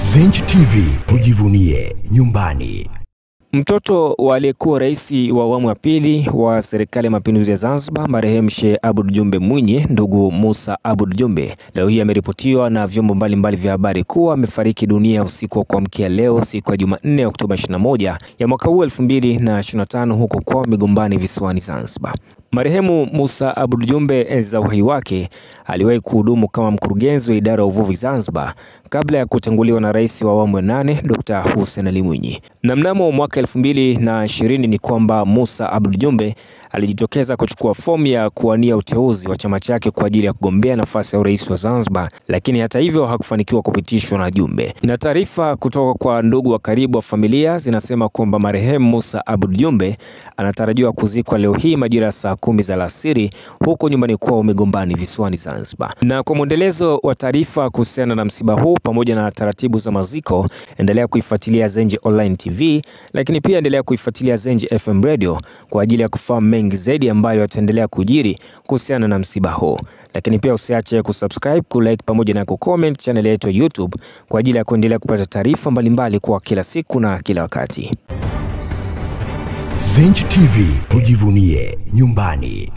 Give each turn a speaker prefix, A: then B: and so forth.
A: Zenj TV, tujivunie nyumbani.
B: Mtoto wa aliyekuwa rais wa awamu ya pili wa serikali ya mapinduzi ya Zanzibar, marehemu Sheikh Aboud Jumbe Mwinyi, ndugu Musa Aboud Jumbe, leo hii ameripotiwa na vyombo mbalimbali vya habari kuwa amefariki dunia usiku wa kuamkia leo, siku ya Jumanne, Oktoba 21 ya mwaka huu 2025 huko kwao Migombani visiwani Zanzibar. Marehemu Musa Aboud Jumbe za uhai wake aliwahi kuhudumu kama mkurugenzi wa idara ya uvuvi Zanzibar kabla ya kutanguliwa na rais wa awamu ya 8 Dr. Hussein Ali Mwinyi. Na mnamo mwaka 2020 ni kwamba Musa Aboud Jumbe alijitokeza kuchukua fomu ya kuwania uteuzi wa chama chake kwa ajili ya kugombea nafasi ya urais wa Zanzibar, lakini hata hivyo hakufanikiwa kupitishwa na Jumbe. Na taarifa kutoka kwa ndugu wa karibu wa familia zinasema kwamba marehemu Musa Aboud Jumbe anatarajiwa kuzikwa leo hii majira ya saa 10 za alasiri huko nyumbani kwao Migombani visiwani Zanzibar. Na kwa mwendelezo wa taarifa kuhusiana na msiba huu pamoja na taratibu za maziko, endelea kuifuatilia Zenj Online TV, lakini pia endelea kuifuatilia Zenj FM Radio kwa ajili ya kufahamu mengi zaidi ambayo yataendelea kujiri kuhusiana na msiba huu. Lakini pia usiache kusubscribe, kulike pamoja na kucomment channel yetu ya YouTube kwa ajili ya kuendelea kupata taarifa mbalimbali kwa kila siku na kila wakati.
A: Zenj TV, tujivunie nyumbani.